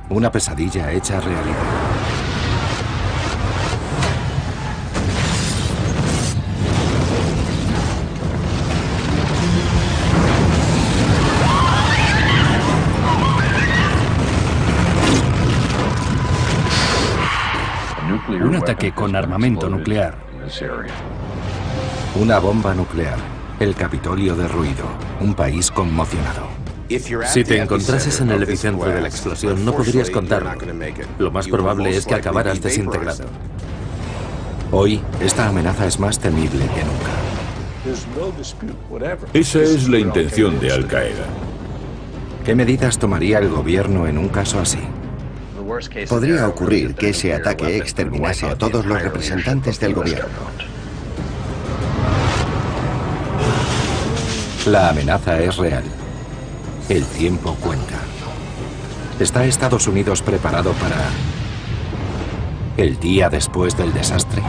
Una pesadilla hecha realidad. Un ataque con armamento nuclear. Una bomba nuclear. El Capitolio derruido. Un país conmocionado. Si te encontrases en el epicentro de la explosión, no podrías contarlo. Lo más probable es que acabaras desintegrado. Hoy, esta amenaza es más temible que nunca. Esa es la intención de Al Qaeda. ¿Qué medidas tomaría el gobierno en un caso así? Podría ocurrir que ese ataque exterminase a todos los representantes del gobierno. La amenaza es real. El tiempo cuenta. ¿Está Estados Unidos preparado para el día después del desastre?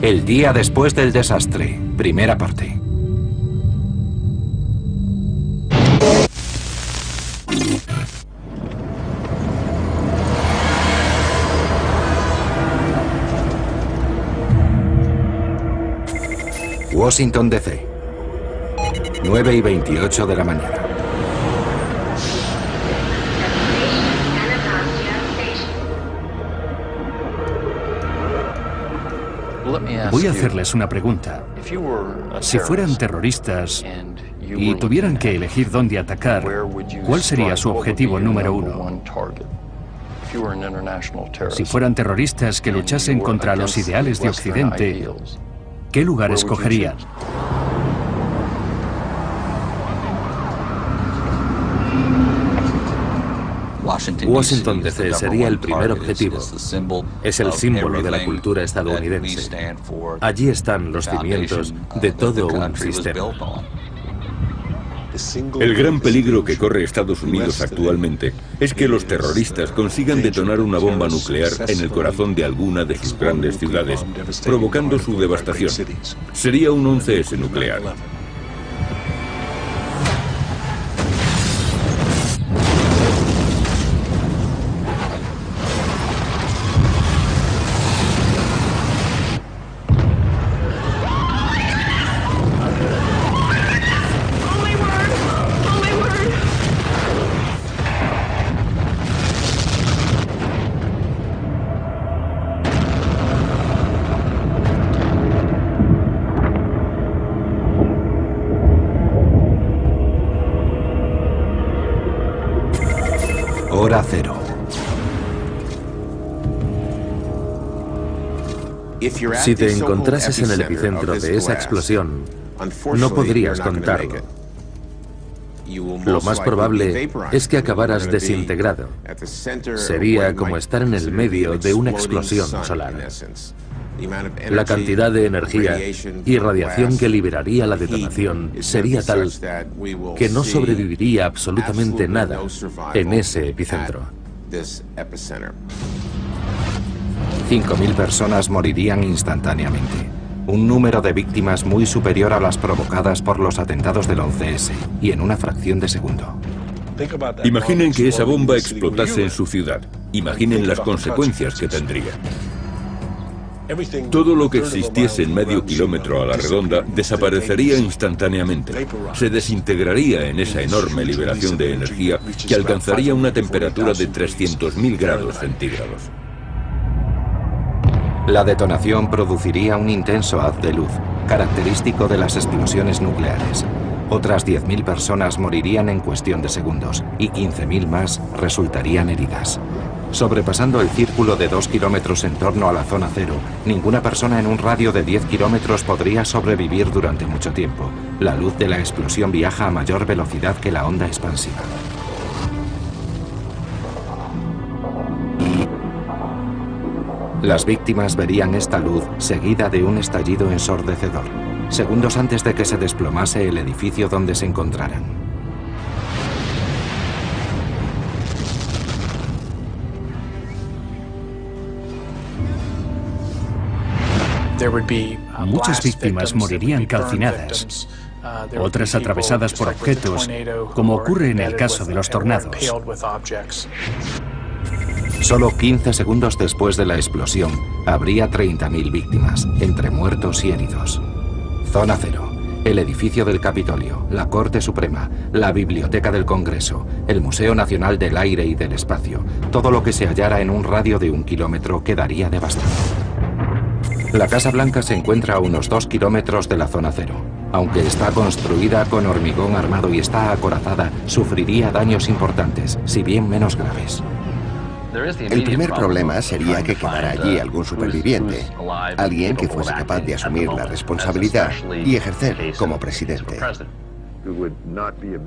El día después del desastre. Primera parte. Washington, D.C. 9:28 de la mañana. Voy a hacerles una pregunta. Si fueran terroristas y tuvieran que elegir dónde atacar, ¿cuál sería su objetivo número uno? Si fueran terroristas que luchasen contra los ideales de Occidente, ¿qué lugar escogerían? Washington, D.C. sería el primer objetivo. Es el símbolo de la cultura estadounidense. Allí están los cimientos de todo un sistema. El gran peligro que corre Estados Unidos actualmente es que los terroristas consigan detonar una bomba nuclear en el corazón de alguna de sus grandes ciudades, provocando su devastación. Sería un 11S nuclear. Hora cero. Si te encontrases en el epicentro de esa explosión, no podrías contarlo. Lo más probable es que acabaras desintegrado. Sería como estar en el medio de una explosión solar. La cantidad de energía y radiación que liberaría la detonación sería tal que no sobreviviría absolutamente nada en ese epicentro. 5.000 personas morirían instantáneamente. Un número de víctimas muy superior a las provocadas por los atentados del 11S, y en una fracción de segundo. Imaginen que esa bomba explotase en su ciudad. Imaginen las consecuencias que tendría. Todo lo que existiese en medio kilómetro a la redonda desaparecería instantáneamente. Se desintegraría en esa enorme liberación de energía que alcanzaría una temperatura de 300.000 grados centígrados. La detonación produciría un intenso haz de luz, característico de las explosiones nucleares. Otras 10.000 personas morirían en cuestión de segundos y 15.000 más resultarían heridas. Sobrepasando el círculo de 2 kilómetros en torno a la zona cero, ninguna persona en un radio de 10 kilómetros podría sobrevivir durante mucho tiempo. La luz de la explosión viaja a mayor velocidad que la onda expansiva. Las víctimas verían esta luz seguida de un estallido ensordecedor, segundos antes de que se desplomase el edificio donde se encontraran. Muchas víctimas morirían calcinadas. otras atravesadas por objetos, como ocurre en el caso de los tornados. Solo 15 segundos después de la explosión, habría 30.000 víctimas, entre muertos y heridos. Zona Cero. El edificio del Capitolio, la Corte Suprema, la Biblioteca del Congreso, el Museo Nacional del Aire y del Espacio, todo lo que se hallara en un radio de 1 kilómetro quedaría devastado. La Casa Blanca se encuentra a unos 2 kilómetros de la Zona Cero. Aunque está construida con hormigón armado y está acorazada, sufriría daños importantes, si bien menos graves. El primer problema sería que quedara allí algún superviviente, alguien que fuese capaz de asumir la responsabilidad y ejercer como presidente.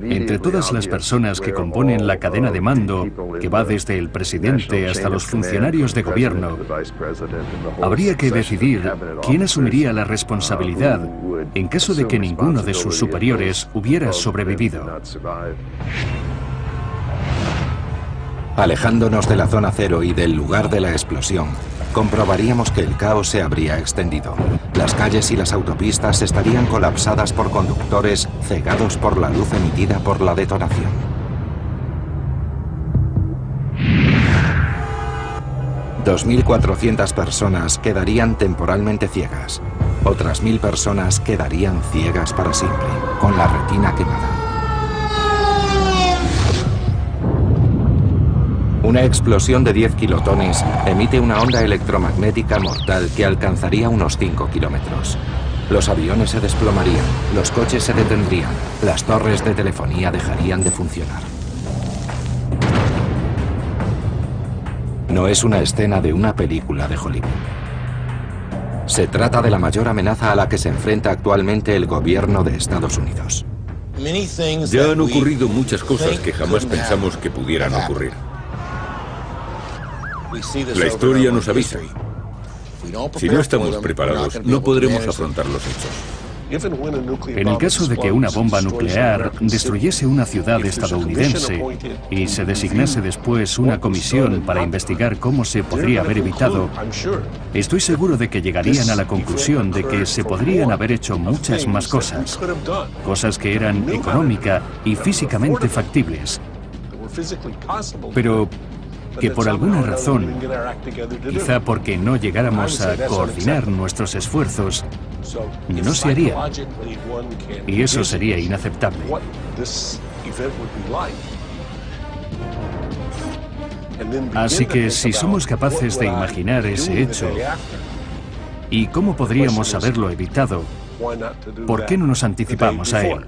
Entre todas las personas que componen la cadena de mando, que va desde el presidente hasta los funcionarios de gobierno, habría que decidir quién asumiría la responsabilidad en caso de que ninguno de sus superiores hubiera sobrevivido. Alejándonos de la Zona Cero y del lugar de la explosión, comprobaríamos que el caos se habría extendido. Las calles y las autopistas estarían colapsadas por conductores cegados por la luz emitida por la detonación. $2.400 personas quedarían temporalmente ciegas. Otras 1.000 personas quedarían ciegas para siempre, con la retina quemada. Una explosión de 10 kilotones emite una onda electromagnética mortal que alcanzaría unos 5 kilómetros. Los aviones se desplomarían, los coches se detendrían, las torres de telefonía dejarían de funcionar. No es una escena de una película de Hollywood. Se trata de la mayor amenaza a la que se enfrenta actualmente el gobierno de Estados Unidos. Ya han ocurrido muchas cosas que jamás pensamos que pudieran ocurrir. La historia nos avisa. Si no estamos preparados, no podremos afrontar los hechos. En el caso de que una bomba nuclear destruyese una ciudad estadounidense y se designase después una comisión para investigar cómo se podría haber evitado, estoy seguro de que llegarían a la conclusión de que se podrían haber hecho muchas más cosas, cosas que eran económica y físicamente factibles, pero que por alguna razón, quizá porque no llegáramos a coordinar nuestros esfuerzos, no se haría. Y eso sería inaceptable. Así que si somos capaces de imaginar ese hecho, ¿y cómo podríamos haberlo evitado? ¿Por qué no nos anticipamos a él?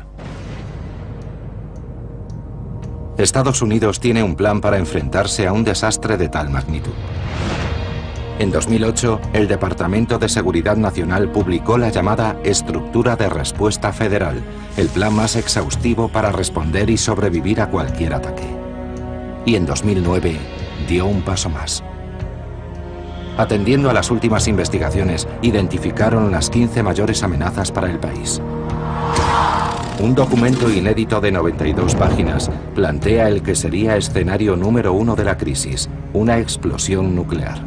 Estados Unidos tiene un plan para enfrentarse a un desastre de tal magnitud. En 2008, el Departamento de Seguridad Nacional publicó la llamada Estructura de Respuesta Federal, el plan más exhaustivo para responder y sobrevivir a cualquier ataque. Y en 2009, dio un paso más. Atendiendo a las últimas investigaciones, identificaron las 15 mayores amenazas para el país. Un documento inédito de 92 páginas plantea el que sería escenario número 1 de la crisis, una explosión nuclear.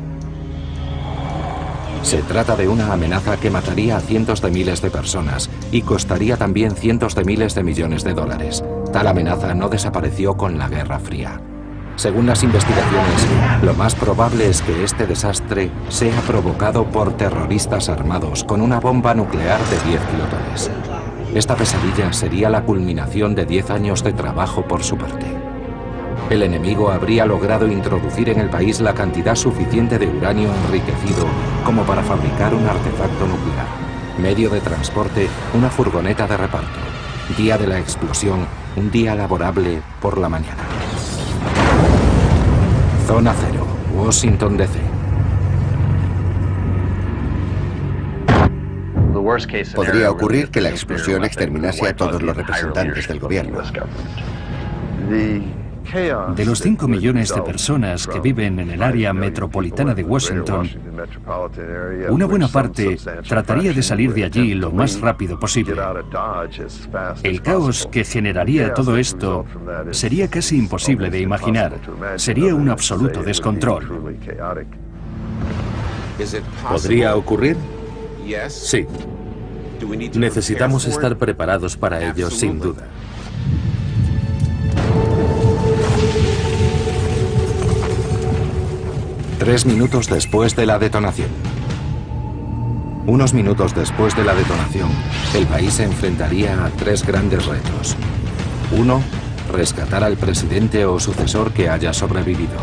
Se trata de una amenaza que mataría a cientos de miles de personas y costaría también cientos de miles de millones de dólares. Tal amenaza no desapareció con la Guerra Fría. Según las investigaciones, lo más probable es que este desastre sea provocado por terroristas armados con una bomba nuclear de 10 kilotones. Esta pesadilla sería la culminación de 10 años de trabajo por su parte. El enemigo habría logrado introducir en el país la cantidad suficiente de uranio enriquecido como para fabricar un artefacto nuclear. Medio de transporte, una furgoneta de reparto. Día de la explosión, un día laborable por la mañana. Zona Cero, Washington, D.C. Podría ocurrir que la explosión exterminase a todos los representantes del gobierno. De los 5 millones de personas que viven en el área metropolitana de Washington, una buena parte trataría de salir de allí lo más rápido posible. El caos que generaría todo esto sería casi imposible de imaginar. Sería un absoluto descontrol. ¿Podría ocurrir? Sí. Necesitamos estar preparados para ello, sin duda. Tres minutos después de la detonación. Unos minutos después de la detonación, el país se enfrentaría a tres grandes retos. 1. Rescatar al presidente o sucesor que haya sobrevivido.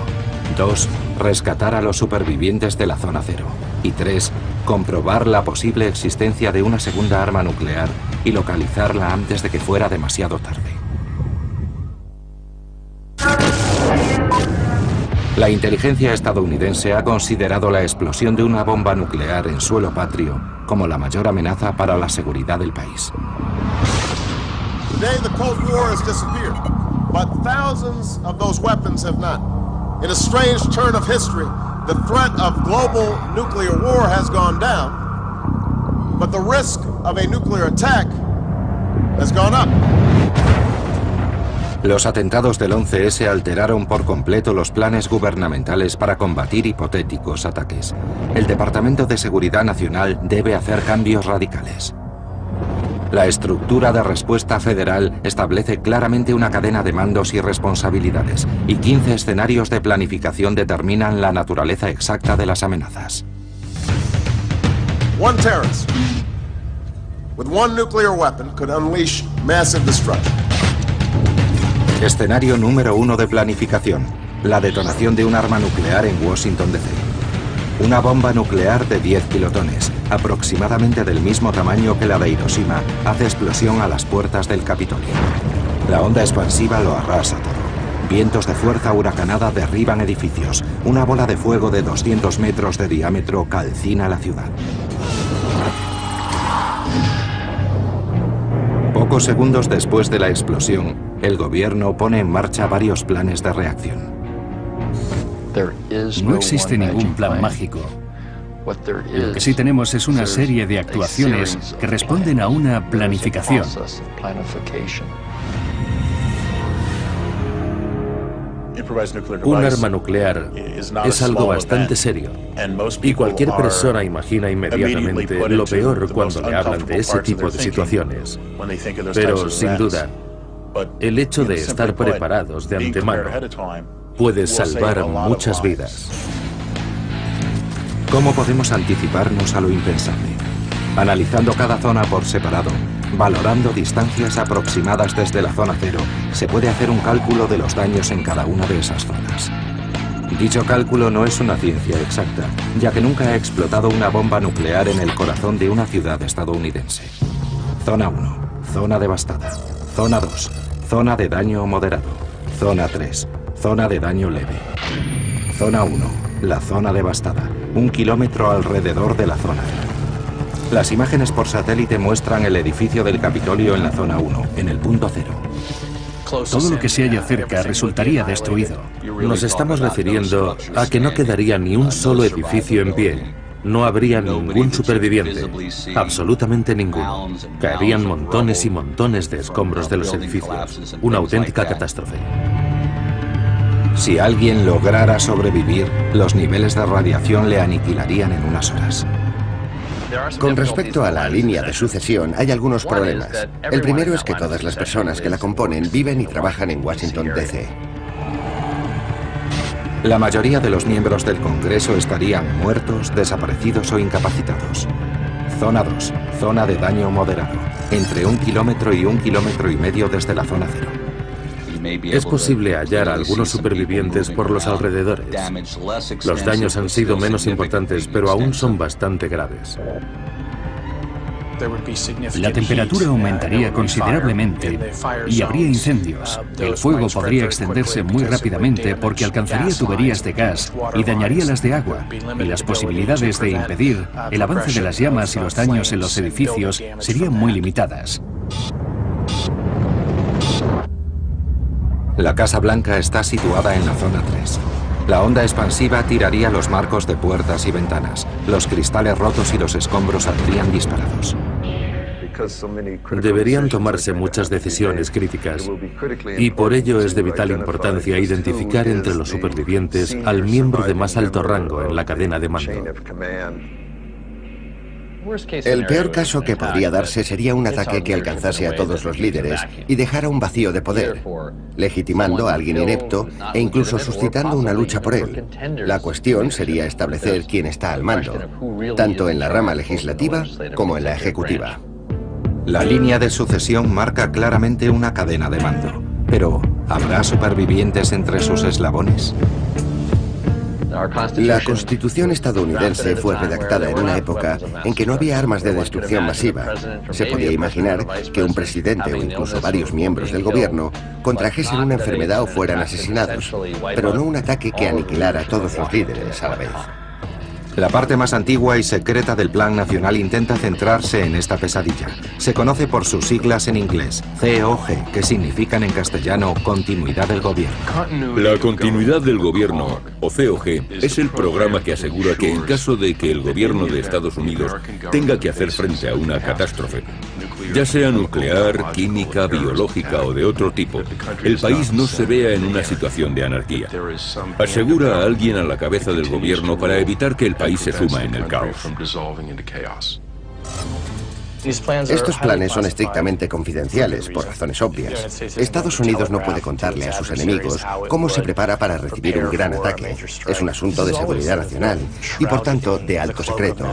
2. Rescatar a los supervivientes de la zona cero. Y 3. Comprobar la posible existencia de una segunda arma nuclear y localizarla antes de que fuera demasiado tarde. La inteligencia estadounidense ha considerado la explosión de una bomba nuclear en suelo patrio como la mayor amenaza para la seguridad del país. Today the Cold War has disappeared, but thousands of those weapons have not. In a strange turn of history, the threat of global nuclear war has gone down, but the risk of a nuclear attack has gone up. Los atentados del 11S alteraron por completo los planes gubernamentales para combatir hipotéticos ataques. El Departamento de Seguridad Nacional debe hacer cambios radicales. La estructura de respuesta federal establece claramente una cadena de mandos y responsabilidades, y 15 escenarios de planificación determinan la naturaleza exacta de las amenazas. One terrorist with one nuclear weapon could unleash massive destruction. Escenario número 1 de planificación. La detonación de un arma nuclear en Washington, D.C. Una bomba nuclear de 10 kilotones, aproximadamente del mismo tamaño que la de Hiroshima, hace explosión a las puertas del Capitolio. La onda expansiva lo arrasa todo. Vientos de fuerza huracanada derriban edificios. Una bola de fuego de 200 metros de diámetro calcina la ciudad. Pocos segundos después de la explosión, el gobierno pone en marcha varios planes de reacción. No existe ningún plan mágico. Lo que sí tenemos es una serie de actuaciones que responden a una planificación. Un arma nuclear es algo bastante serio, y cualquier persona imagina inmediatamente lo peor cuando le hablan de ese tipo de situaciones. Pero, sin duda, el hecho de estar preparados de antemano puede salvar muchas vidas. ¿Cómo podemos anticiparnos a lo impensable? Analizando cada zona por separado, valorando distancias aproximadas desde la zona cero, se puede hacer un cálculo de los daños en cada una de esas zonas. Dicho cálculo no es una ciencia exacta, ya que nunca ha explotado una bomba nuclear en el corazón de una ciudad estadounidense. Zona 1, zona devastada. Zona 2, zona de daño moderado. Zona 3, zona de daño leve. Zona 1, la zona devastada. 1 kilómetro alrededor de la zona. Las imágenes por satélite muestran el edificio del Capitolio en la zona 1, en el punto cero. Todo lo que se halla cerca resultaría destruido. Nos estamos refiriendo a que no quedaría ni un solo edificio en pie. No habría ningún superviviente, absolutamente ninguno. Caerían montones y montones de escombros de los edificios. Una auténtica catástrofe. Si alguien lograra sobrevivir, los niveles de radiación le aniquilarían en unas horas. Con respecto a la línea de sucesión, hay algunos problemas. El primero es que todas las personas que la componen viven y trabajan en Washington, D.C. La mayoría de los miembros del Congreso estarían muertos, desaparecidos o incapacitados. Zona 2, zona de daño moderado, entre 1 kilómetro y 1,5 kilómetros desde la zona cero. Es posible hallar a algunos supervivientes por los alrededores. Los daños han sido menos importantes, pero aún son bastante graves. La temperatura aumentaría considerablemente y habría incendios. El fuego podría extenderse muy rápidamente porque alcanzaría tuberías de gas y dañaría las de agua, y las posibilidades de impedir el avance de las llamas y los daños en los edificios serían muy limitadas. La Casa Blanca está situada en la zona 3. La onda expansiva tiraría los marcos de puertas y ventanas. Los cristales rotos y los escombros saldrían disparados. Deberían tomarse muchas decisiones críticas, y por ello es de vital importancia identificar entre los supervivientes al miembro de más alto rango en la cadena de mando. El peor caso que podría darse sería un ataque que alcanzase a todos los líderes y dejara un vacío de poder, legitimando a alguien inepto e incluso suscitando una lucha por él. La cuestión sería establecer quién está al mando, tanto en la rama legislativa como en la ejecutiva. La línea de sucesión marca claramente una cadena de mando, pero ¿habrá supervivientes entre sus eslabones? La Constitución estadounidense fue redactada en una época en que no había armas de destrucción masiva. Se podía imaginar que un presidente o incluso varios miembros del gobierno contrajesen una enfermedad o fueran asesinados, pero no un ataque que aniquilara a todos los líderes a la vez. La parte más antigua y secreta del Plan Nacional intenta centrarse en esta pesadilla. Se conoce por sus siglas en inglés, COG, que significan en castellano continuidad del gobierno. La continuidad del gobierno, o COG, es el programa que asegura que en caso de que el gobierno de Estados Unidos tenga que hacer frente a una catástrofe, ya sea nuclear, química, biológica o de otro tipo, el país no se vea en una situación de anarquía. Asegura a alguien a la cabeza del gobierno para evitar que el país se suma en el caos. Estos planes son estrictamente confidenciales, por razones obvias. Estados Unidos no puede contarle a sus enemigos cómo se prepara para recibir un gran ataque. Es un asunto de seguridad nacional y, por tanto, de alto secreto.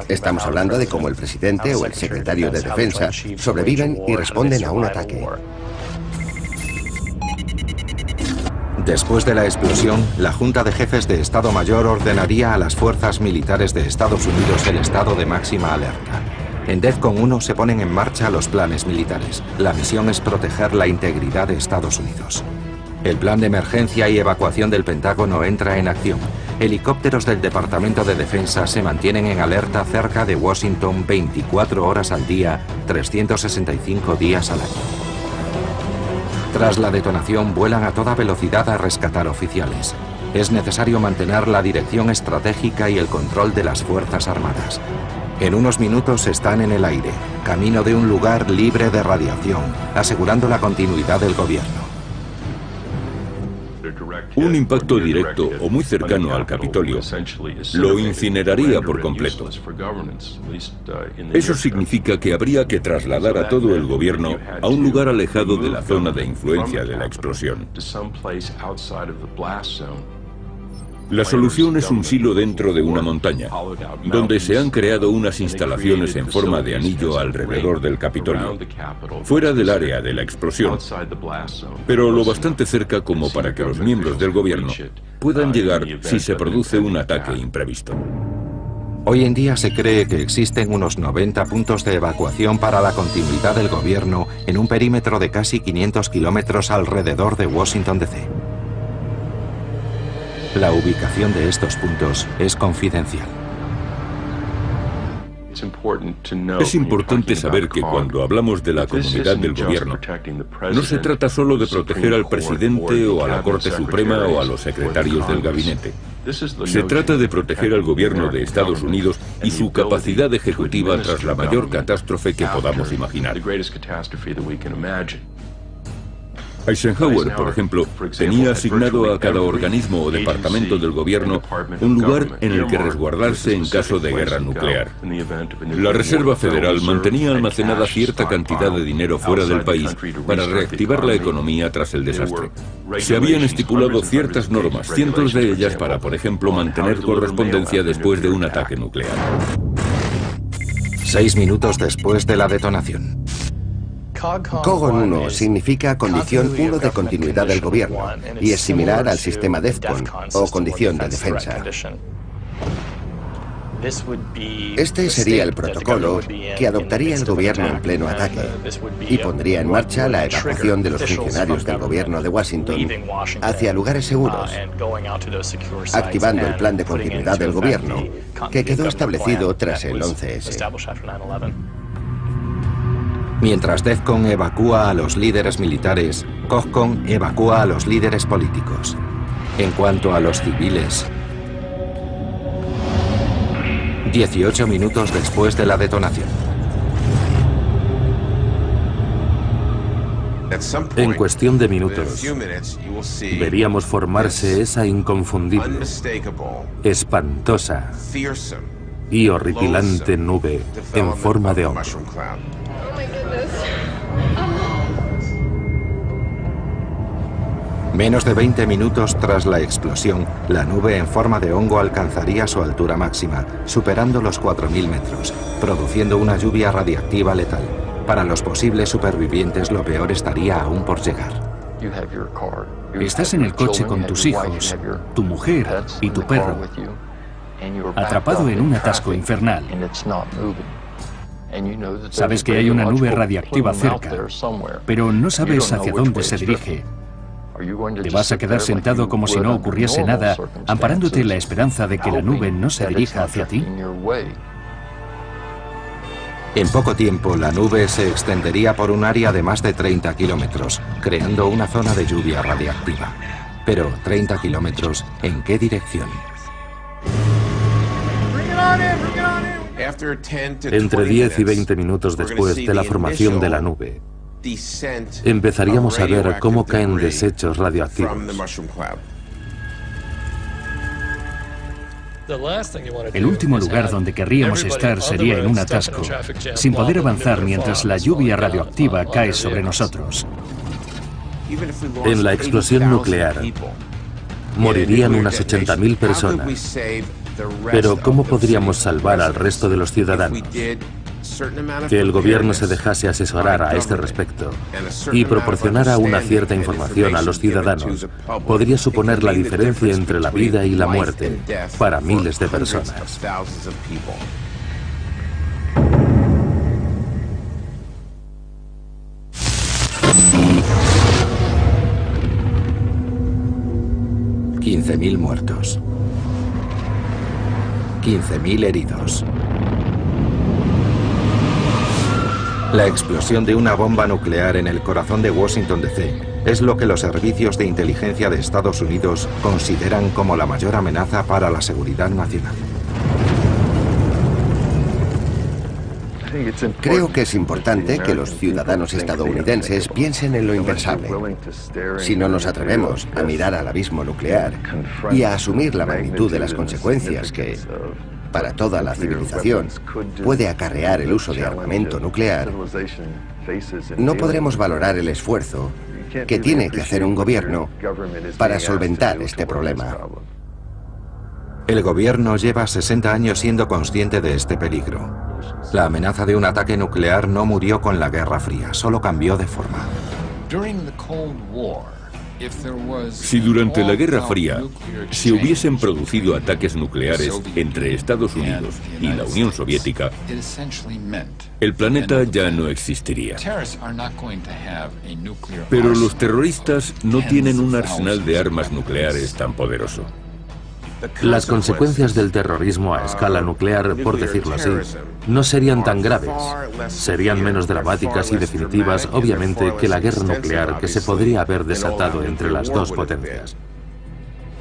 Estamos hablando de cómo el presidente o el secretario de Defensa sobreviven y responden a un ataque. Después de la explosión, la Junta de Jefes de Estado Mayor ordenaría a las fuerzas militares de Estados Unidos el estado de máxima alerta. En DEFCON 1 se ponen en marcha los planes militares. La misión es proteger la integridad de Estados Unidos. El plan de emergencia y evacuación del Pentágono entra en acción. Helicópteros del Departamento de Defensa se mantienen en alerta cerca de Washington 24 horas al día, 365 días al año. Tras la detonación, vuelan a toda velocidad a rescatar oficiales. Es necesario mantener la dirección estratégica y el control de las Fuerzas Armadas. En unos minutos están en el aire, camino de un lugar libre de radiación, asegurando la continuidad del gobierno. Un impacto directo o muy cercano al Capitolio lo incineraría por completo. Eso significa que habría que trasladar a todo el gobierno a un lugar alejado de la zona de influencia de la explosión. La solución es un silo dentro de una montaña, donde se han creado unas instalaciones en forma de anillo alrededor del Capitolio, fuera del área de la explosión, pero lo bastante cerca como para que los miembros del gobierno puedan llegar si se produce un ataque imprevisto. Hoy en día se cree que existen unos 90 puntos de evacuación para la continuidad del gobierno en un perímetro de casi 500 kilómetros alrededor de Washington, D.C. La ubicación de estos puntos es confidencial. Es importante saber que cuando hablamos de la comunidad del gobierno, no se trata solo de proteger al presidente o a la Corte Suprema o a los secretarios del gabinete. Se trata de proteger al gobierno de Estados Unidos y su capacidad ejecutiva tras la mayor catástrofe que podamos imaginar. Eisenhower, por ejemplo, tenía asignado a cada organismo o departamento del gobierno un lugar en el que resguardarse en caso de guerra nuclear. La Reserva Federal mantenía almacenada cierta cantidad de dinero fuera del país para reactivar la economía tras el desastre. Se habían estipulado ciertas normas, cientos de ellas para, por ejemplo, mantener correspondencia después de un ataque nuclear. 6 minutos después de la detonación. COGON 1 significa condición 1 de continuidad del gobierno y es similar al sistema DEFCON o condición de defensa. Este sería el protocolo que adoptaría el gobierno en pleno ataque y pondría en marcha la evacuación de los funcionarios del gobierno de Washington hacia lugares seguros, activando el plan de continuidad del gobierno que quedó establecido tras el 11S. Mientras DEFCON evacúa a los líderes militares, COGCON evacúa a los líderes políticos. En cuanto a los civiles, 18 minutos después de la detonación. En cuestión de minutos, veríamos formarse esa inconfundible, espantosa y horripilante nube en forma de hongo. Menos de 20 minutos tras la explosión, la nube en forma de hongo alcanzaría su altura máxima, superando los 4.000 metros, produciendo una lluvia radiactiva letal. Para los posibles supervivientes, lo peor estaría aún por llegar. Estás en el coche con tus hijos, tu mujer y tu perro, atrapado en un atasco infernal. Sabes que hay una nube radiactiva cerca, pero no sabes hacia dónde se dirige. ¿Te vas a quedar sentado como si no ocurriese nada, amparándote en la esperanza de que la nube no se dirija hacia ti? En poco tiempo, la nube se extendería por un área de más de 30 kilómetros, creando una zona de lluvia radiactiva. Pero, 30 kilómetros, ¿en qué dirección? Entre 10 y 20 minutos después de la formación de la nube, empezaríamos a ver cómo caen desechos radioactivos. El último lugar donde querríamos estar sería en un atasco, sin poder avanzar mientras la lluvia radioactiva cae sobre nosotros. En la explosión nuclear, morirían unas 80.000 personas. Pero ¿cómo podríamos salvar al resto de los ciudadanos? Que el gobierno se dejase asesorar a este respecto y proporcionara una cierta información a los ciudadanos podría suponer la diferencia entre la vida y la muerte para miles de personas. $15.000 muertos. 15.000 heridos. La explosión de una bomba nuclear en el corazón de Washington, D.C. es lo que los servicios de inteligencia de Estados Unidos consideran como la mayor amenaza para la seguridad nacional. Creo que es importante que los ciudadanos estadounidenses piensen en lo impensable. Si no nos atrevemos a mirar al abismo nuclear y a asumir la magnitud de las consecuencias que, para toda la civilización, puede acarrear el uso de armamento nuclear, no podremos valorar el esfuerzo que tiene que hacer un gobierno para solventar este problema. El gobierno lleva 60 años siendo consciente de este peligro. La amenaza de un ataque nuclear no murió con la Guerra Fría, solo cambió de forma. Si durante la Guerra Fría se hubiesen producido ataques nucleares entre Estados Unidos y la Unión Soviética, el planeta ya no existiría. Pero los terroristas no tienen un arsenal de armas nucleares tan poderoso. Las consecuencias del terrorismo a escala nuclear, por decirlo así, no serían tan graves. Serían menos dramáticas y definitivas, obviamente, que la guerra nuclear que se podría haber desatado entre las dos potencias.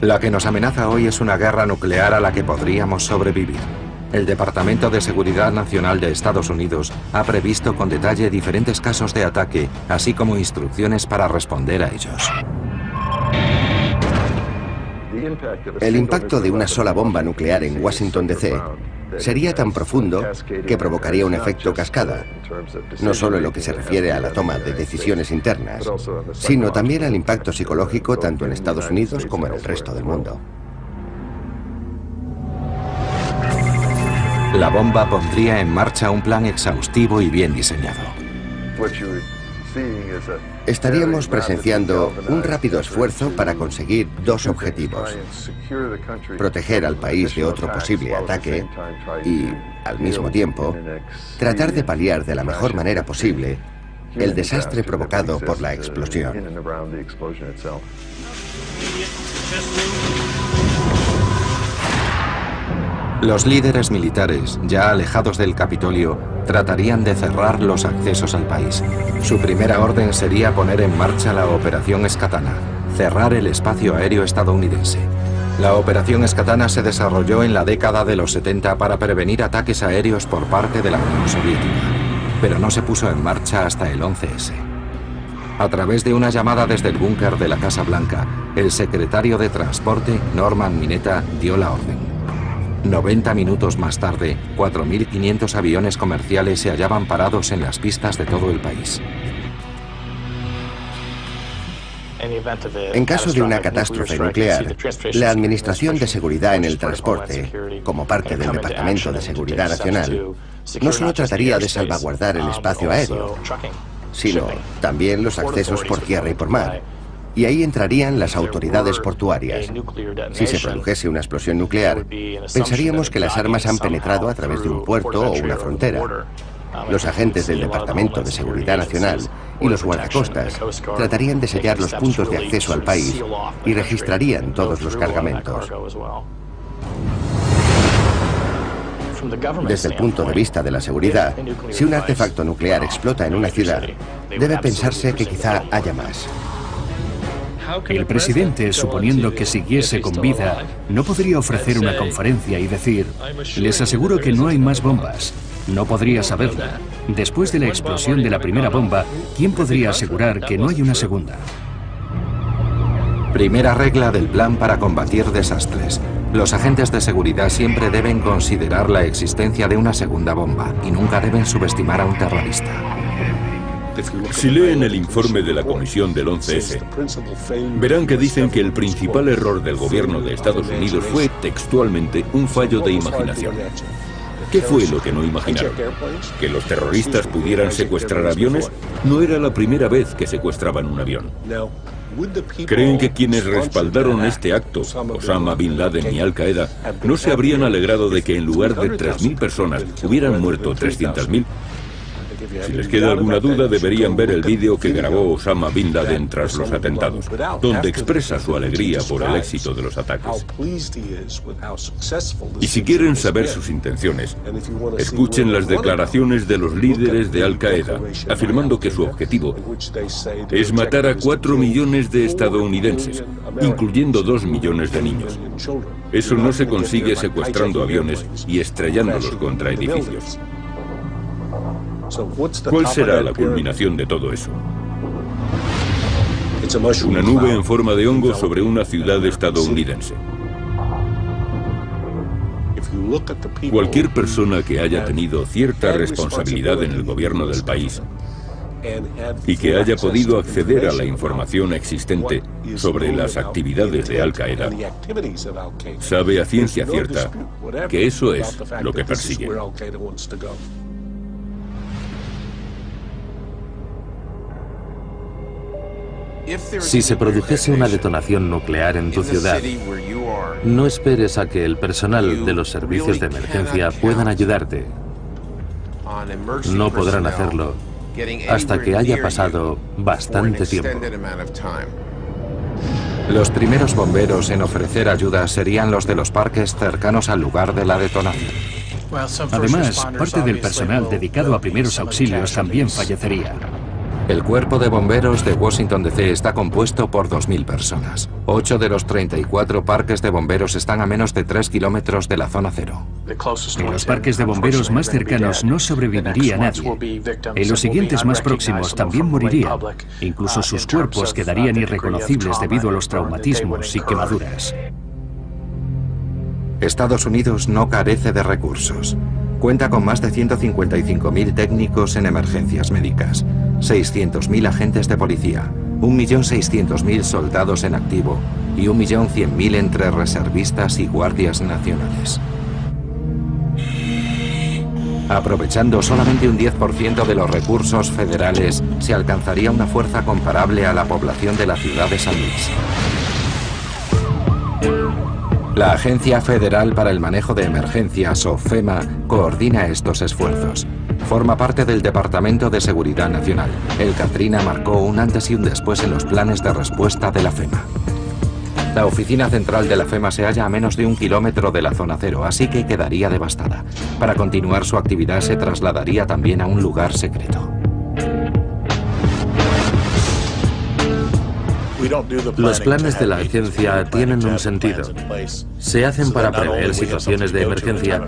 La que nos amenaza hoy es una guerra nuclear a la que podríamos sobrevivir. El Departamento de Seguridad Nacional de Estados Unidos ha previsto con detalle diferentes casos de ataque, así como instrucciones para responder a ellos. El impacto de una sola bomba nuclear en Washington, D.C. sería tan profundo que provocaría un efecto cascada, no solo en lo que se refiere a la toma de decisiones internas, sino también al impacto psicológico tanto en Estados Unidos como en el resto del mundo. La bomba pondría en marcha un plan exhaustivo y bien diseñado. Estaríamos presenciando un rápido esfuerzo para conseguir dos objetivos: proteger al país de otro posible ataque y, al mismo tiempo, tratar de paliar de la mejor manera posible el desastre provocado por la explosión. Los líderes militares, ya alejados del Capitolio, tratarían de cerrar los accesos al país. Su primera orden sería poner en marcha la Operación Escatana, cerrar el espacio aéreo estadounidense. La Operación Escatana se desarrolló en la década de los 70 para prevenir ataques aéreos por parte de la Unión Soviética, pero no se puso en marcha hasta el 11S. A través de una llamada desde el búnker de la Casa Blanca, el secretario de Transporte, Norman Mineta, dio la orden. 90 minutos más tarde, 4.500 aviones comerciales se hallaban parados en las pistas de todo el país. En caso de una catástrofe nuclear, la Administración de Seguridad en el Transporte, como parte del Departamento de Seguridad Nacional, no solo trataría de salvaguardar el espacio aéreo, sino también los accesos por tierra y por mar. Y ahí entrarían las autoridades portuarias. Si se produjese una explosión nuclear, pensaríamos que las armas han penetrado a través de un puerto o una frontera. Los agentes del Departamento de Seguridad Nacional y los guardacostas tratarían de sellar los puntos de acceso al país y registrarían todos los cargamentos. Desde el punto de vista de la seguridad, si un artefacto nuclear explota en una ciudad, debe pensarse que quizá haya más. El presidente, suponiendo que siguiese con vida, no podría ofrecer una conferencia y decir: les aseguro que no hay más bombas. No podría saberlo. Después de la explosión de la primera bomba, ¿quién podría asegurar que no hay una segunda? Primera regla del plan para combatir desastres. Los agentes de seguridad siempre deben considerar la existencia de una segunda bomba y nunca deben subestimar a un terrorista. Si leen el informe de la Comisión del 11S, verán que dicen que el principal error del gobierno de Estados Unidos fue textualmente un fallo de imaginación. ¿Qué fue lo que no imaginaron? ¿Que los terroristas pudieran secuestrar aviones? No era la primera vez que secuestraban un avión. ¿Creen que quienes respaldaron este acto, Osama Bin Laden y Al Qaeda, no se habrían alegrado de que en lugar de 3.000 personas hubieran muerto 300.000? Si les queda alguna duda, deberían ver el vídeo que grabó Osama Bin Laden tras los atentados, donde expresa su alegría por el éxito de los ataques. Y si quieren saber sus intenciones, escuchen las declaraciones de los líderes de Al Qaeda, afirmando que su objetivo es matar a 4 millones de estadounidenses, incluyendo 2 millones de niños. Eso no se consigue secuestrando aviones y estrellándolos contra edificios. ¿Cuál será la culminación de todo eso? Una nube en forma de hongo sobre una ciudad estadounidense. Cualquier persona que haya tenido cierta responsabilidad en el gobierno del país y que haya podido acceder a la información existente sobre las actividades de Al Qaeda, sabe a ciencia cierta que eso es lo que persigue. Si se produjese una detonación nuclear en tu ciudad, no esperes a que el personal de los servicios de emergencia puedan ayudarte. No podrán hacerlo hasta que haya pasado bastante tiempo. Los primeros bomberos en ofrecer ayuda serían los de los parques cercanos al lugar de la detonación. Además, parte del personal dedicado a primeros auxilios también fallecería. El cuerpo de bomberos de Washington DC está compuesto por 2.000 personas. 8 de los 34 parques de bomberos están a menos de 3 kilómetros de la zona cero. En los parques de bomberos más cercanos no sobreviviría nadie. En los siguientes más próximos también morirían. Incluso sus cuerpos quedarían irreconocibles debido a los traumatismos y quemaduras. Estados Unidos no carece de recursos. Cuenta con más de 155.000 técnicos en emergencias médicas, 600.000 agentes de policía, 1.600.000 soldados en activo y 1.100.000 entre reservistas y guardias nacionales. Aprovechando solamente un 10% de los recursos federales, se alcanzaría una fuerza comparable a la población de la ciudad de San Luis. La Agencia Federal para el Manejo de Emergencias, o FEMA, coordina estos esfuerzos. Forma parte del Departamento de Seguridad Nacional. El Katrina marcó un antes y un después en los planes de respuesta de la FEMA. La oficina central de la FEMA se halla a menos de 1 kilómetro de la zona cero, así que quedaría devastada. Para continuar su actividad se trasladaría también a un lugar secreto. Los planes de la agencia tienen un sentido. Se hacen para prever situaciones de emergencia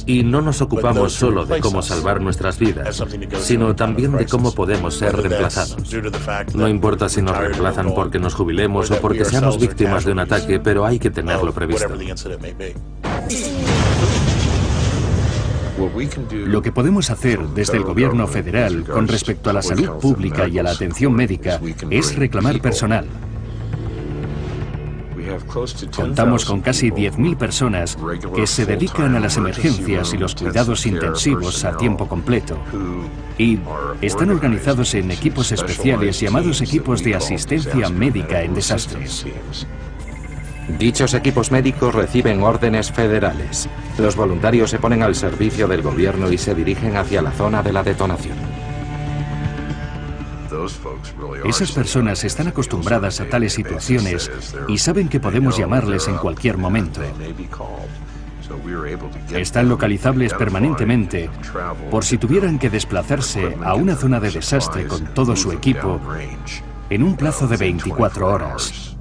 y no nos ocupamos solo de cómo salvar nuestras vidas, sino también de cómo podemos ser reemplazados. No importa si nos reemplazan porque nos jubilemos o porque seamos víctimas de un ataque, pero hay que tenerlo previsto. Lo que podemos hacer desde el gobierno federal con respecto a la salud pública y a la atención médica es reclamar personal. Contamos con casi 10.000 personas que se dedican a las emergencias y los cuidados intensivos a tiempo completo y están organizados en equipos especiales llamados equipos de asistencia médica en desastres. Dichos equipos médicos reciben órdenes federales. Los voluntarios se ponen al servicio del gobierno y se dirigen hacia la zona de la detonación. Esas personas están acostumbradas a tales situaciones y saben que podemos llamarles en cualquier momento. Están localizables permanentemente por si tuvieran que desplazarse a una zona de desastre con todo su equipo en un plazo de 24 horas.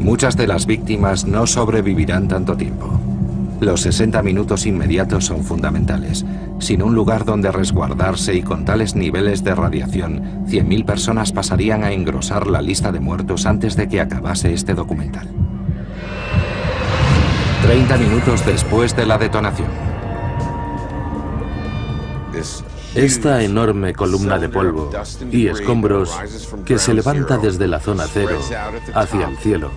Muchas de las víctimas no sobrevivirán tanto tiempo. Los 60 minutos inmediatos son fundamentales. Sin un lugar donde resguardarse y con tales niveles de radiación, 100.000 personas pasarían a engrosar la lista de muertos antes de que acabase este documental. 30 minutos después de la detonación. Esta enorme columna de polvo y escombros que se levanta desde la zona cero hacia el cielo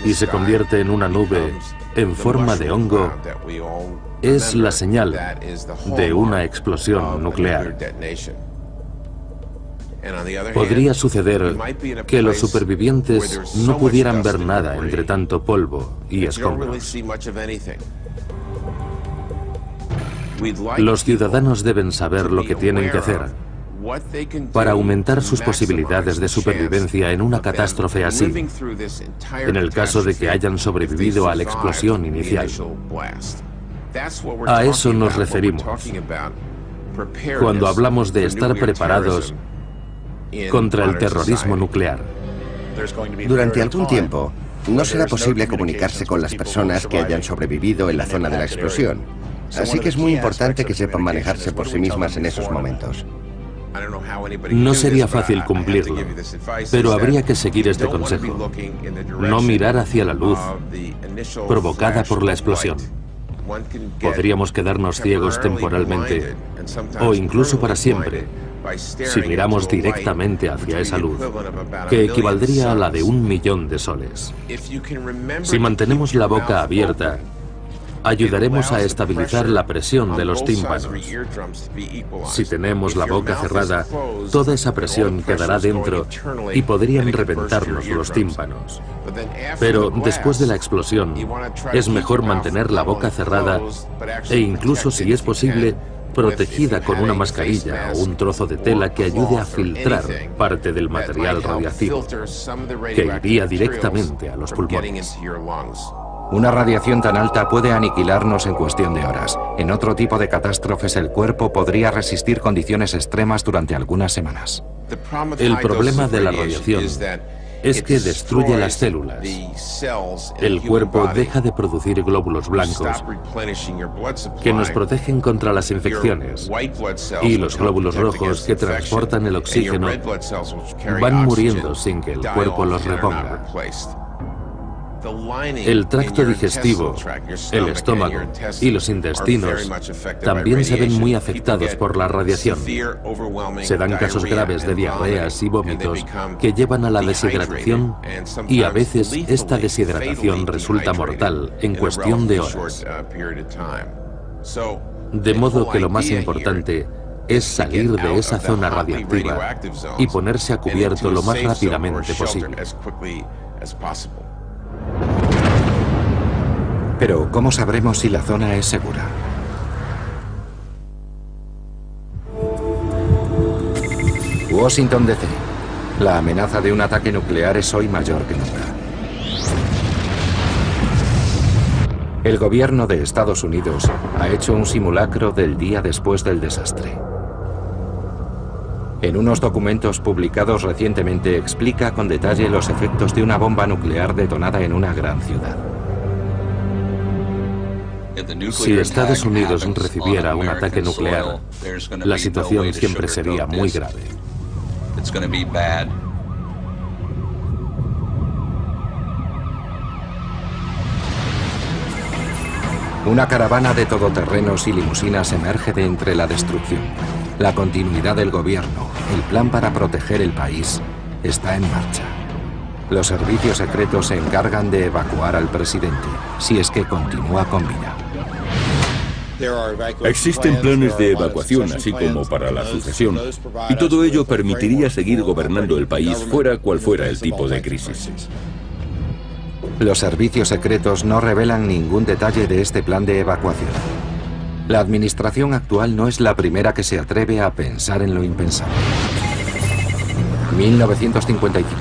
y se convierte en una nube en forma de hongo es la señal de una explosión nuclear. Podría suceder que los supervivientes no pudieran ver nada entre tanto polvo y escombros. Los ciudadanos deben saber lo que tienen que hacer para aumentar sus posibilidades de supervivencia en una catástrofe así, en el caso de que hayan sobrevivido a la explosión inicial. A eso nos referimos cuando hablamos de estar preparados contra el terrorismo nuclear. Durante algún tiempo, no será posible comunicarse con las personas que hayan sobrevivido en la zona de la explosión. Así que es muy importante que sepan manejarse por sí mismas en esos momentos. No sería fácil cumplirlo, pero habría que seguir este consejo. No mirar hacia la luz provocada por la explosión. Podríamos quedarnos ciegos temporalmente o incluso para siempre si miramos directamente hacia esa luz, que equivaldría a la de 1.000.000 de soles. Si mantenemos la boca abierta, ayudaremos a estabilizar la presión de los tímpanos. Si tenemos la boca cerrada, toda esa presión quedará dentro y podrían reventarnos los tímpanos. Pero después de la explosión, es mejor mantener la boca cerrada e incluso, si es posible, protegida con una mascarilla o un trozo de tela que ayude a filtrar parte del material radiactivo, que iría directamente a los pulmones. Una radiación tan alta puede aniquilarnos en cuestión de horas. En otro tipo de catástrofes, el cuerpo podría resistir condiciones extremas durante algunas semanas. El problema de la radiación es que destruye las células. El cuerpo deja de producir glóbulos blancos que nos protegen contra las infecciones, y los glóbulos rojos que transportan el oxígeno van muriendo sin que el cuerpo los reponga. El tracto digestivo, el estómago y los intestinos también se ven muy afectados por la radiación. Se dan casos graves de diarreas y vómitos que llevan a la deshidratación, y a veces esta deshidratación resulta mortal en cuestión de horas. De modo que lo más importante es salir de esa zona radiactiva y ponerse a cubierto lo más rápidamente posible. Pero, ¿cómo sabremos si la zona es segura? Washington, D.C. La amenaza de un ataque nuclear es hoy mayor que nunca. El gobierno de Estados Unidos ha hecho un simulacro del día después del desastre. En unos documentos publicados recientemente explica con detalle los efectos de una bomba nuclear detonada en una gran ciudad. Si Estados Unidos recibiera un ataque nuclear, la situación siempre sería muy grave. Una caravana de todoterrenos y limusinas emerge de entre la destrucción. La continuidad del gobierno, el plan para proteger el país, está en marcha. Los servicios secretos se encargan de evacuar al presidente, si es que continúa con vida. Existen planes de evacuación, así como para la sucesión, y todo ello permitiría seguir gobernando el país fuera cual fuera el tipo de crisis. Los servicios secretos no revelan ningún detalle de este plan de evacuación. La administración actual no es la primera que se atreve a pensar en lo impensable. 1955.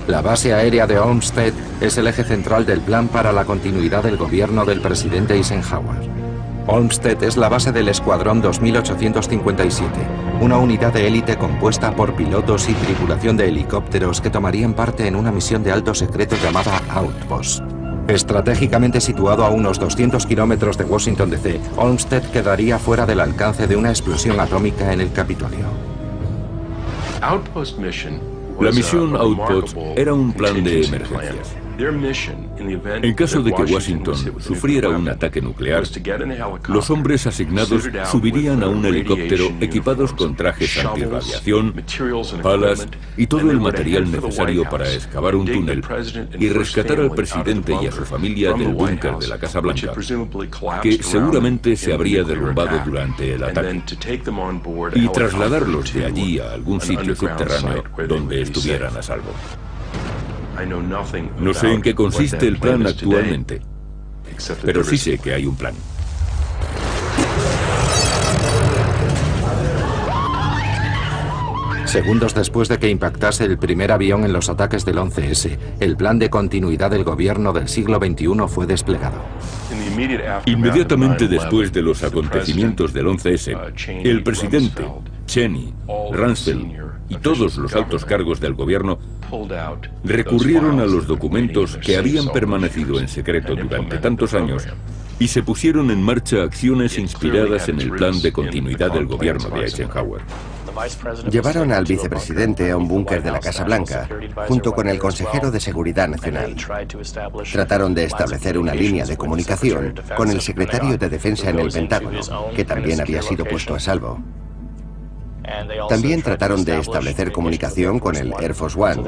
La base aérea de Olmsted es el eje central del plan para la continuidad del gobierno del presidente Eisenhower. Olmsted es la base del Escuadrón 2857, una unidad de élite compuesta por pilotos y tripulación de helicópteros que tomarían parte en una misión de alto secreto llamada Outpost. Estratégicamente situado a unos 200 kilómetros de Washington D.C., Olmsted quedaría fuera del alcance de una explosión atómica en el Capitolio. La misión Outpost era un plan de emergencias. En caso de que Washington sufriera un ataque nuclear, los hombres asignados subirían a un helicóptero equipados con trajes antirradiación, palas y todo el material necesario para excavar un túnel y rescatar al presidente y a su familia del búnker de la Casa Blanca, que seguramente se habría derrumbado durante el ataque, y trasladarlos de allí a algún sitio subterráneo donde estuvieran a salvo. No sé en qué consiste el plan actualmente, pero sí sé que hay un plan. Segundos después de que impactase el primer avión en los ataques del 11S, el plan de continuidad del gobierno del siglo XXI fue desplegado. Inmediatamente después de los acontecimientos del 11S, el presidente, Cheney, Rumsfeld y todos los altos cargos del gobierno recurrieron a los documentos que habían permanecido en secreto durante tantos años y se pusieron en marcha acciones inspiradas en el plan de continuidad del gobierno de Eisenhower. Llevaron al vicepresidente a un búnker de la Casa Blanca, junto con el consejero de Seguridad Nacional. Trataron de establecer una línea de comunicación con el secretario de Defensa en el Pentágono, que también había sido puesto a salvo. También trataron de establecer comunicación con el Air Force One,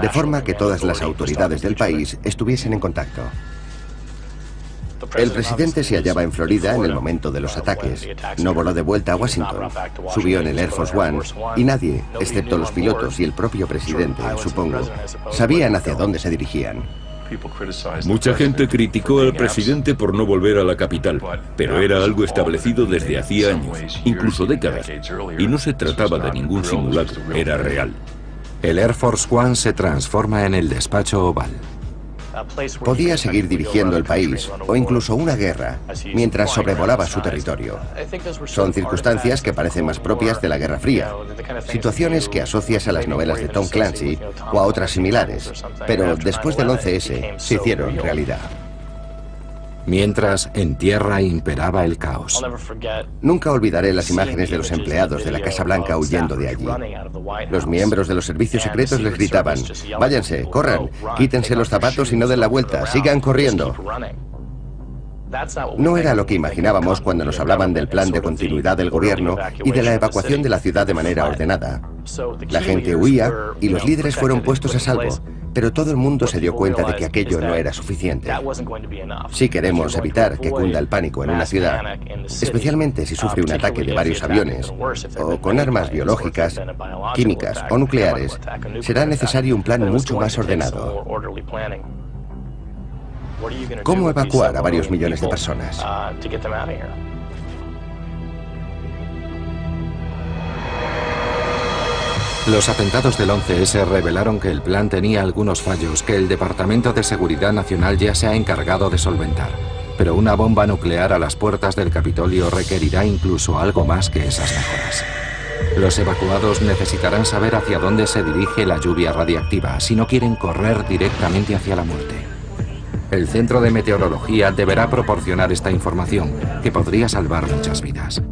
de forma que todas las autoridades del país estuviesen en contacto. El presidente se hallaba en Florida en el momento de los ataques. No voló de vuelta a Washington. Subió en el Air Force One y nadie, excepto los pilotos y el propio presidente, supongo, sabían hacia dónde se dirigían. Mucha gente criticó al presidente por no volver a la capital, pero era algo establecido desde hacía años, incluso décadas, y no se trataba de ningún simulacro, era real. El Air Force One se transforma en el despacho oval. Podía seguir dirigiendo el país, o incluso una guerra, mientras sobrevolaba su territorio. Son circunstancias que parecen más propias de la Guerra Fría, situaciones que asocias a las novelas de Tom Clancy o a otras similares, pero después del 11S se hicieron realidad. Mientras, en tierra imperaba el caos. Nunca olvidaré las imágenes de los empleados de la Casa Blanca huyendo de allí. Los miembros de los servicios secretos les gritaban: váyanse, corran, quítense los zapatos y no den la vuelta, sigan corriendo. No era lo que imaginábamos cuando nos hablaban del plan de continuidad del gobierno y de la evacuación de la ciudad de manera ordenada. La gente huía y los líderes fueron puestos a salvo, pero todo el mundo se dio cuenta de que aquello no era suficiente. Si queremos evitar que cunda el pánico en una ciudad, especialmente si sufre un ataque de varios aviones, o con armas biológicas, químicas o nucleares, será necesario un plan mucho más ordenado. ¿Cómo evacuar a varios millones de personas? Los atentados del 11S revelaron que el plan tenía algunos fallos que el Departamento de Seguridad Nacional ya se ha encargado de solventar. Pero una bomba nuclear a las puertas del Capitolio requerirá incluso algo más que esas mejoras. Los evacuados necesitarán saber hacia dónde se dirige la lluvia radiactiva si no quieren correr directamente hacia la muerte. El Centro de Meteorología deberá proporcionar esta información, que podría salvar muchas vidas.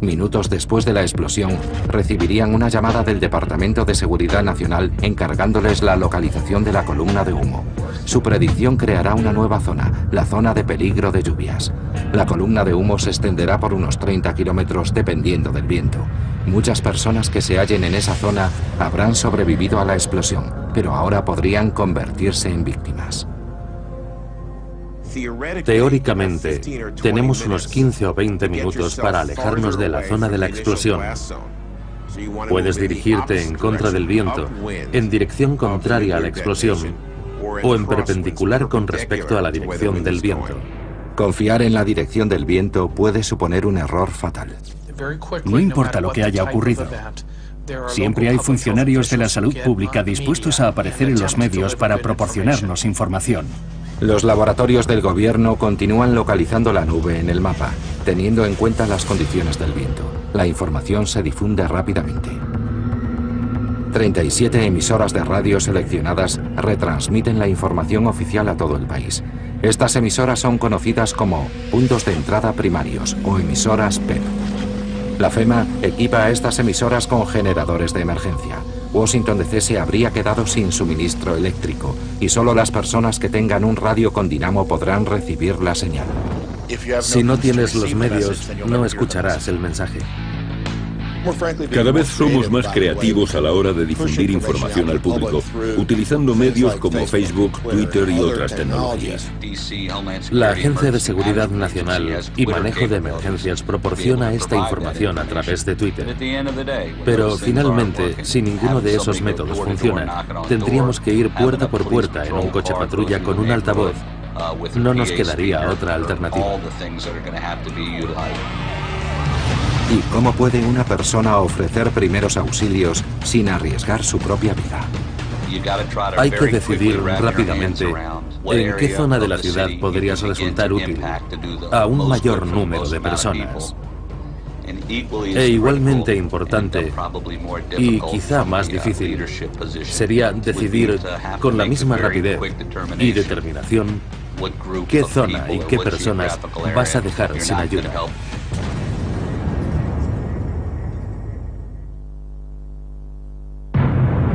Minutos después de la explosión, recibirían una llamada del Departamento de Seguridad Nacional encargándoles la localización de la columna de humo. Su predicción creará una nueva zona, la zona de peligro de lluvias. La columna de humo se extenderá por unos 30 kilómetros dependiendo del viento. Muchas personas que se hallen en esa zona habrán sobrevivido a la explosión, pero ahora podrían convertirse en víctimas. Teóricamente, tenemos unos 15 o 20 minutos para alejarnos de la zona de la explosión. Puedes dirigirte en contra del viento, en dirección contraria a la explosión, o en perpendicular con respecto a la dirección del viento. Confiar en la dirección del viento puede suponer un error fatal. No importa lo que haya ocurrido. Siempre hay funcionarios de la salud pública dispuestos a aparecer en los medios para proporcionarnos información. Los laboratorios del gobierno continúan localizando la nube en el mapa, teniendo en cuenta las condiciones del viento. La información se difunde rápidamente. 37 emisoras de radio seleccionadas retransmiten la información oficial a todo el país. Estas emisoras son conocidas como puntos de entrada primarios o emisoras PEP. La FEMA equipa a estas emisoras con generadores de emergencia. Washington DC se habría quedado sin suministro eléctrico y solo las personas que tengan un radio con dinamo podrán recibir la señal. Si no tienes los medios, no escucharás el mensaje. Cada vez somos más creativos a la hora de difundir información al público, utilizando medios como Facebook, Twitter y otras tecnologías. La Agencia de Seguridad Nacional y Manejo de Emergencias proporciona esta información a través de Twitter. Pero finalmente, si ninguno de esos métodos funciona, tendríamos que ir puerta por puerta en un coche patrulla con un altavoz. No nos quedaría otra alternativa. ¿Y cómo puede una persona ofrecer primeros auxilios sin arriesgar su propia vida? Hay que decidir rápidamente en qué zona de la ciudad podrías resultar útil a un mayor número de personas. E igualmente importante, y quizá más difícil, sería decidir con la misma rapidez y determinación qué zona y qué personas vas a dejar sin ayuda.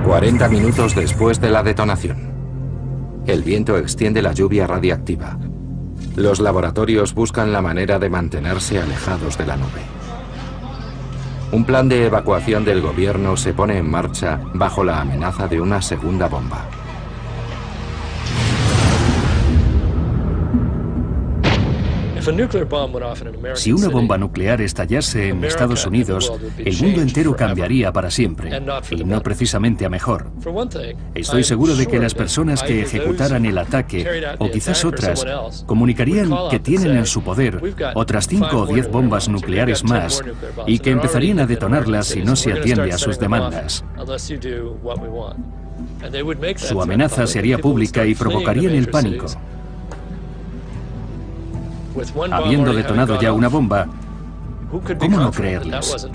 ...40 minutos después de la detonación. El viento extiende la lluvia radiactiva. Los laboratorios buscan la manera de mantenerse alejados de la nube. Un plan de evacuación del gobierno se pone en marcha bajo la amenaza de una segunda bomba. Si una bomba nuclear estallase en Estados Unidos, el mundo entero cambiaría para siempre, y no precisamente a mejor. Estoy seguro de que las personas que ejecutaran el ataque, o quizás otras, comunicarían que tienen en su poder otras 5 o 10 bombas nucleares más, y que empezarían a detonarlas si no se atiende a sus demandas. Su amenaza se haría pública y provocarían el pánico. Habiendo detonado ya una bomba, ¿cómo no creerles?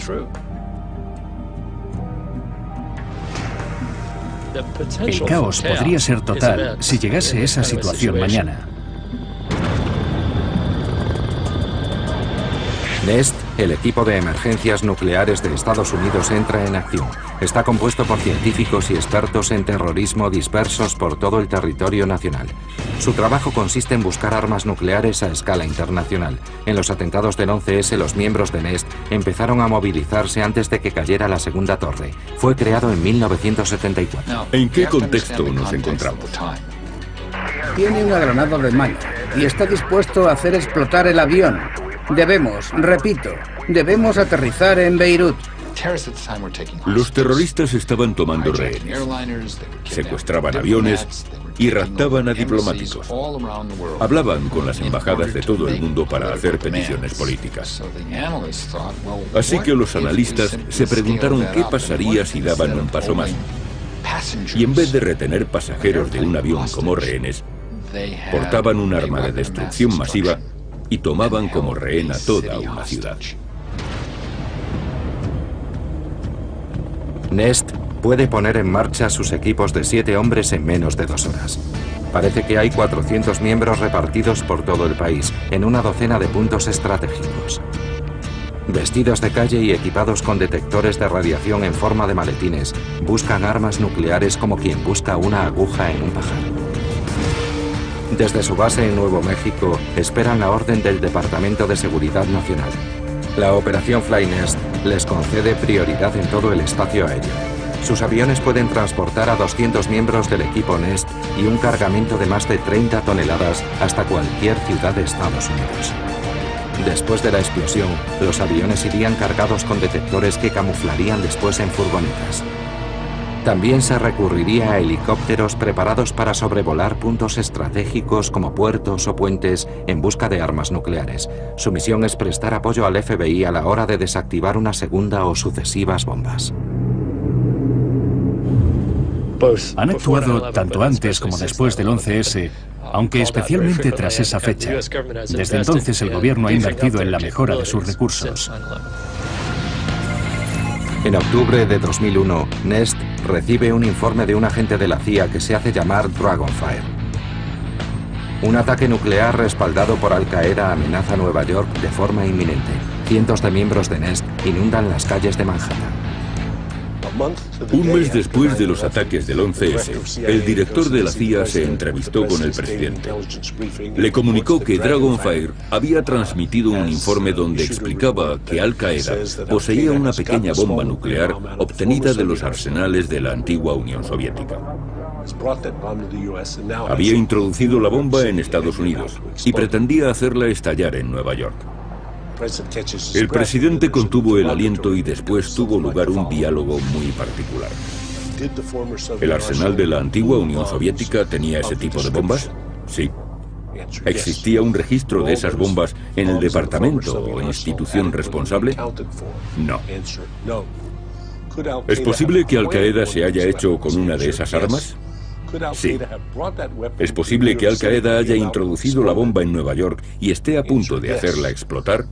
El caos podría ser total si llegase esa situación mañana. NEST, el equipo de emergencias nucleares de Estados Unidos, entra en acción. Está compuesto por científicos y expertos en terrorismo dispersos por todo el territorio nacional. Su trabajo consiste en buscar armas nucleares a escala internacional. En los atentados del 11S, los miembros de NEST empezaron a movilizarse antes de que cayera la segunda torre. Fue creado en 1974. ¿En qué contexto nos encontramos? Tiene una granada de mano y está dispuesto a hacer explotar el avión. Repito, debemos aterrizar en Beirut. Los terroristas estaban tomando rehenes, secuestraban aviones y raptaban a diplomáticos. Hablaban con las embajadas de todo el mundo para hacer peticiones políticas. Así que los analistas se preguntaron qué pasaría si daban un paso más. Y en vez de retener pasajeros de un avión como rehenes, portaban un arma de destrucción masiva y tomaban como rehén a toda una ciudad. NEST puede poner en marcha sus equipos de 7 hombres en menos de 2 horas. Parece que hay 400 miembros repartidos por todo el país, en una docena de puntos estratégicos. Vestidos de calle y equipados con detectores de radiación en forma de maletines, buscan armas nucleares como quien busca una aguja en un pajar. Desde su base en Nuevo México, esperan la orden del Departamento de Seguridad Nacional. La operación Flynest les concede prioridad en todo el espacio aéreo. Sus aviones pueden transportar a 200 miembros del equipo Nest y un cargamento de más de 30 toneladas hasta cualquier ciudad de Estados Unidos. Después de la explosión, los aviones irían cargados con detectores que camuflarían después en furgonetas. También se recurriría a helicópteros preparados para sobrevolar puntos estratégicos como puertos o puentes en busca de armas nucleares. Su misión es prestar apoyo al FBI a la hora de desactivar una segunda o sucesivas bombas. Han actuado tanto antes como después del 11S, aunque especialmente tras esa fecha. Desde entonces el gobierno ha invertido en la mejora de sus recursos. En octubre de 2001, Nest recibe un informe de un agente de la CIA que se hace llamar Dragonfire. Un ataque nuclear respaldado por Al Qaeda amenaza Nueva York de forma inminente. Cientos de miembros de Nest inundan las calles de Manhattan. Un mes después de los ataques del 11S, el director de la CIA se entrevistó con el presidente. Le comunicó que Dragonfire había transmitido un informe donde explicaba que Al Qaeda poseía una pequeña bomba nuclear obtenida de los arsenales de la antigua Unión Soviética. Había introducido la bomba en Estados Unidos y pretendía hacerla estallar en Nueva York. El presidente contuvo el aliento y después tuvo lugar un diálogo muy particular. ¿El arsenal de la antigua Unión Soviética tenía ese tipo de bombas? Sí. ¿Existía un registro de esas bombas en el departamento o institución responsable? No. ¿Es posible que Al Qaeda se haya hecho con una de esas armas? Sí. ¿Es posible que Al Qaeda haya introducido la bomba en Nueva York y esté a punto de hacerla explotar?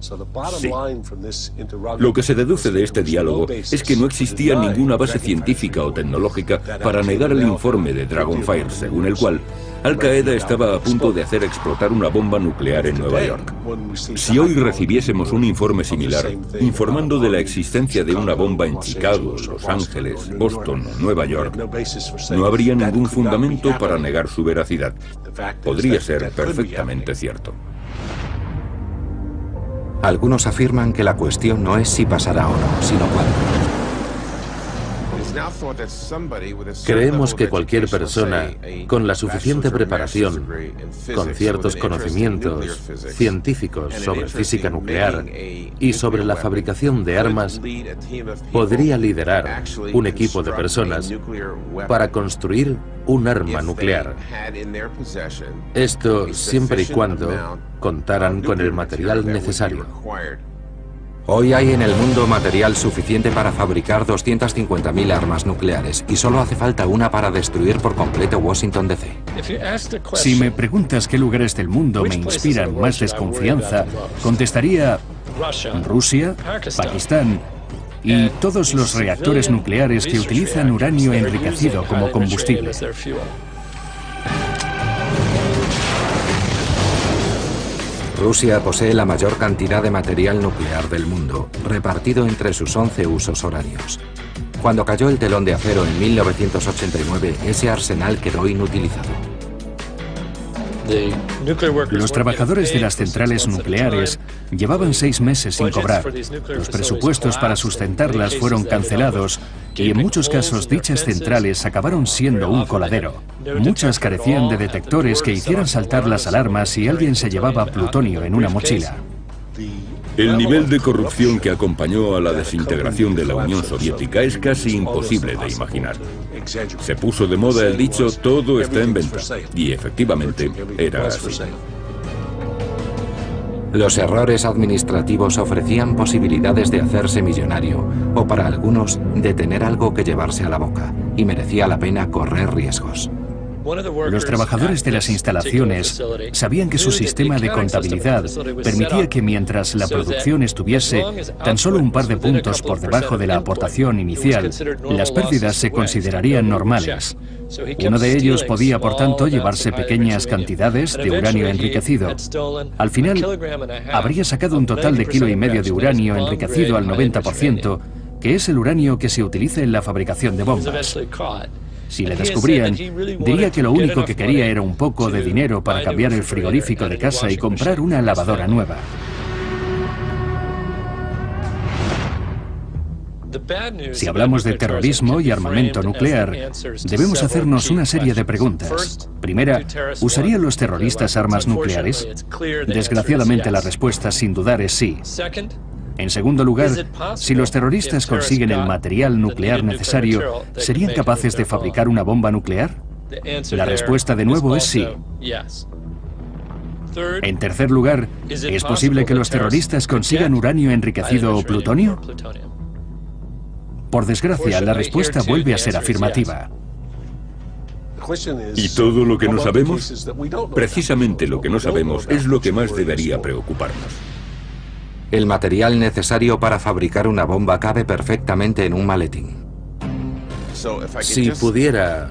Sí. Lo que se deduce de este diálogo es que no existía ninguna base científica o tecnológica para negar el informe de Dragonfire, según el cual Al Qaeda estaba a punto de hacer explotar una bomba nuclear en Nueva York. Si hoy recibiésemos un informe similar, informando de la existencia de una bomba en Chicago, Los Ángeles, Boston o Nueva York, no habría ningún fundamento para negar su veracidad. Podría ser perfectamente cierto. Algunos afirman que la cuestión no es si pasará o no, sino cuándo. Creemos que cualquier persona con la suficiente preparación, con ciertos conocimientos científicos sobre física nuclear y sobre la fabricación de armas, podría liderar un equipo de personas para construir un arma nuclear. Esto siempre y cuando contaran con el material necesario. Hoy hay en el mundo material suficiente para fabricar 250.000 armas nucleares y solo hace falta una para destruir por completo Washington DC. Si me preguntas qué lugares del mundo me inspiran más desconfianza, contestaría Rusia, Pakistán y todos los reactores nucleares que utilizan uranio enriquecido como combustible. Rusia posee la mayor cantidad de material nuclear del mundo, repartido entre sus 11 usos horarios. Cuando cayó el telón de acero en 1989, ese arsenal quedó inutilizado. Los trabajadores de las centrales nucleares llevaban 6 meses sin cobrar. Los presupuestos para sustentarlas fueron cancelados y en muchos casos dichas centrales acabaron siendo un coladero. Muchas carecían de detectores que hicieran saltar las alarmas si alguien se llevaba plutonio en una mochila. El nivel de corrupción que acompañó a la desintegración de la Unión Soviética es casi imposible de imaginar. Se puso de moda el dicho "todo está en venta", y efectivamente era así. Los errores administrativos ofrecían posibilidades de hacerse millonario, o para algunos, de tener algo que llevarse a la boca, y merecía la pena correr riesgos. Los trabajadores de las instalaciones sabían que su sistema de contabilidad permitía que mientras la producción estuviese tan solo un par de puntos por debajo de la aportación inicial, las pérdidas se considerarían normales. Uno de ellos podía, por tanto, llevarse pequeñas cantidades de uranio enriquecido. Al final, habría sacado un total de 1,5 kilos de uranio enriquecido al 90%, que es el uranio que se utiliza en la fabricación de bombas. Si le descubrían, diría que lo único que quería era un poco de dinero para cambiar el frigorífico de casa y comprar una lavadora nueva. Si hablamos de terrorismo y armamento nuclear, debemos hacernos una serie de preguntas. Primera, ¿usarían los terroristas armas nucleares? Desgraciadamente la respuesta sin dudar es sí. En segundo lugar, si los terroristas consiguen el material nuclear necesario, ¿serían capaces de fabricar una bomba nuclear? La respuesta de nuevo es sí. En tercer lugar, ¿es posible que los terroristas consigan uranio enriquecido o plutonio? Por desgracia, la respuesta vuelve a ser afirmativa. ¿Y todo lo que no sabemos? Precisamente lo que no sabemos es lo que más debería preocuparnos. El material necesario para fabricar una bomba cabe perfectamente en un maletín. Si pudiera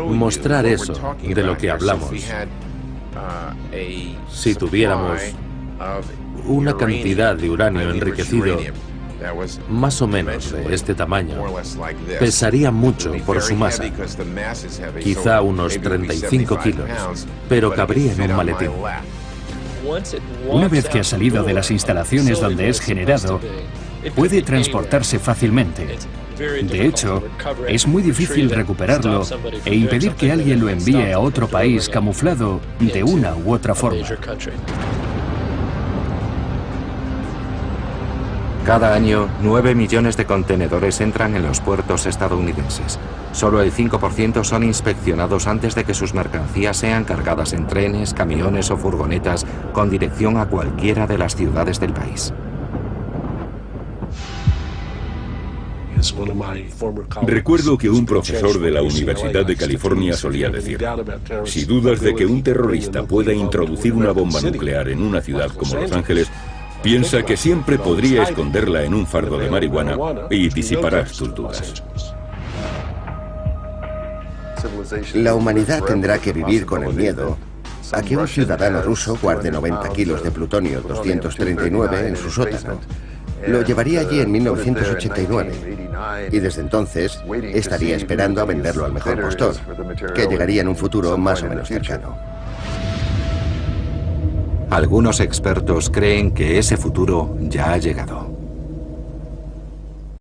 mostrar eso de lo que hablamos, si tuviéramos una cantidad de uranio enriquecido más o menos de este tamaño, pesaría mucho por su masa, quizá unos 35 kilos, pero cabría en un maletín. Una vez que ha salido de las instalaciones donde es generado, puede transportarse fácilmente. De hecho, es muy difícil recuperarlo e impedir que alguien lo envíe a otro país camuflado de una u otra forma. Cada año, 9 millones de contenedores entran en los puertos estadounidenses. Solo el 5% son inspeccionados antes de que sus mercancías sean cargadas en trenes, camiones o furgonetas con dirección a cualquiera de las ciudades del país. Recuerdo que un profesor de la Universidad de California solía decir: si dudas de que un terrorista pueda introducir una bomba nuclear en una ciudad como Los Ángeles, piensa que siempre podría esconderla en un fardo de marihuana y disiparás tus dudas. La humanidad tendrá que vivir con el miedo a que un ciudadano ruso guarde 90 kilos de plutonio 239 en su sótano. Lo llevaría allí en 1989 y desde entonces estaría esperando a venderlo al mejor postor, que llegaría en un futuro más o menos cercano. Algunos expertos creen que ese futuro ya ha llegado.